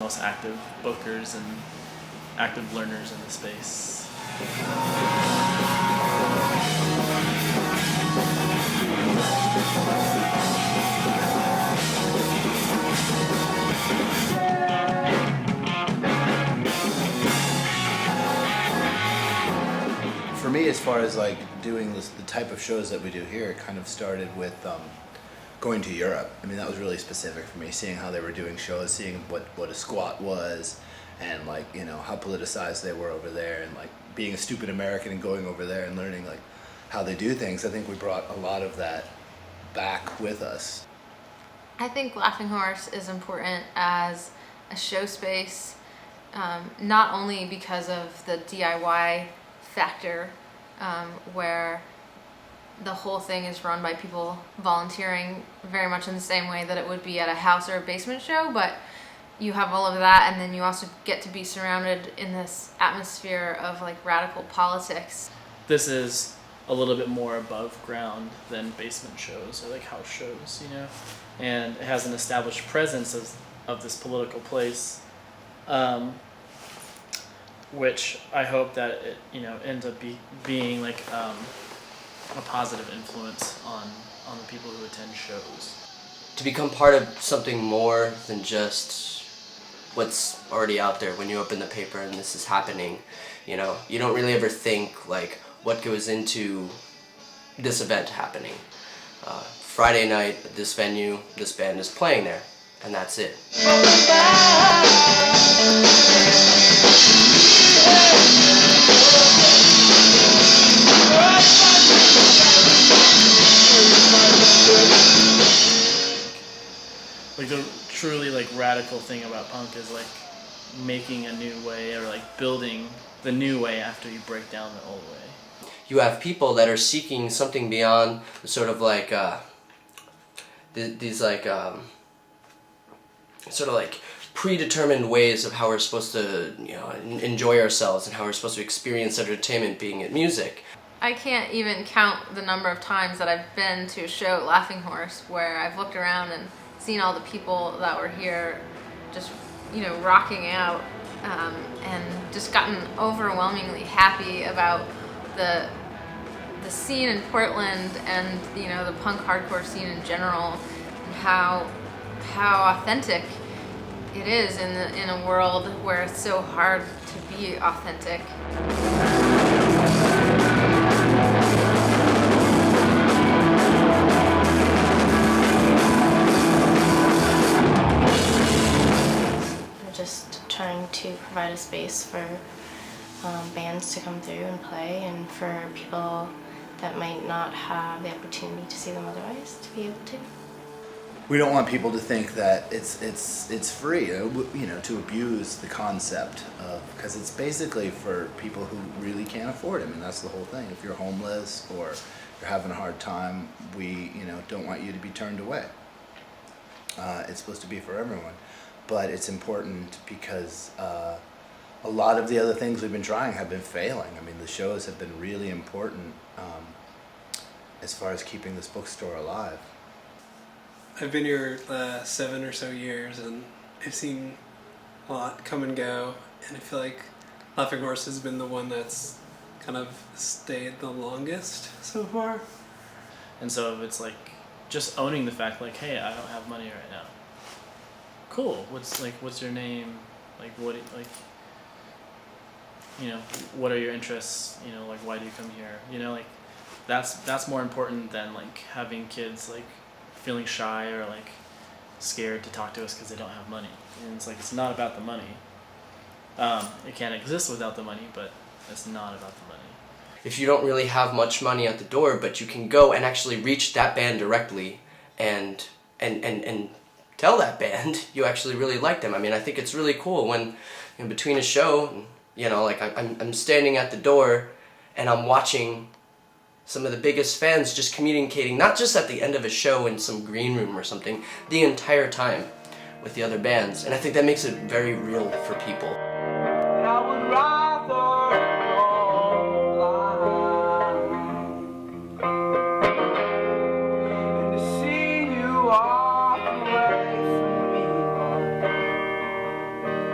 most active bookers and active learners in the space. For me, as far as like doing this, the type of shows that we do here, it kind of started with going to Europe. I mean, that was really specific for me, seeing how they were doing shows, seeing what a squat was, and like, you know, how politicized they were over there, and like being a stupid American and going over there and learning like how they do things. I think we brought a lot of that back with us. I think Laughing Horse is important as a show space, not only because of the DIY factor, where the whole thing is run by people volunteering very much in the same way that it would be at a house or a basement show, but you have all of that, and then you also get to be surrounded in this atmosphere of like radical politics. This is a little bit more above ground than basement shows or like house shows, you know, and it has an established presence of this political place, which I hope that it, you know, ends up being like a positive influence on the people who attend shows. To become part of something more than just what's already out there when you open the paper and this is happening, you know, you don't really ever think like what goes into this event happening. Friday night at this venue, this band is playing there, and that's it. Like the truly like radical thing about punk is like making a new way, or like building the new way after you break down the old way. You have people that are seeking something beyond the sort of like these like sort of like predetermined ways of how we're supposed to, you know, enjoy ourselves and how we're supposed to experience entertainment, being at music. I can't even count the number of times that I've been to a show at Laughing Horse where I've looked around and seen all the people that were here just, you know, rocking out, and just gotten overwhelmingly happy about the scene in Portland and, you know, the punk hardcore scene in general, and how authentic it is in a world where it's so hard to be authentic. Just trying to provide a space for bands to come through and play, and for people that might not have the opportunity to see them otherwise to be able to. We don't want people to think that it's free, you know, to abuse the concept of, because it's basically for people who really can't afford it. I mean, that's the whole thing. If you're homeless or you're having a hard time, we, you know, don't want you to be turned away. It's supposed to be for everyone, but it's important because a lot of the other things we've been trying have been failing. I mean, the shows have been really important as far as keeping this bookstore alive. I've been here 7 or so years, and I've seen a lot come and go, and I feel like Laughing Horse has been the one that's kind of stayed the longest so far. And so it's like just owning the fact like, hey, I don't have money right now. Cool. What's your name? Like what you know, what are your interests? You know, like why do you come here? You know, like that's more important than like having kids like feeling shy or like scared to talk to us because they don't have money. And it's like, it's not about the money. It can't exist without the money, but it's not about the money. If you don't really have much money at the door, but you can go and actually reach that band directly and tell that band you actually really like them. I mean, I think it's really cool when, you know, between a show, you know, like I'm standing at the door and I'm watching some of the biggest fans just communicating, not just at the end of a show in some green room or something, the entire time with the other bands. And I think that makes it very real for people.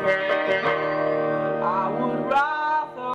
Bye.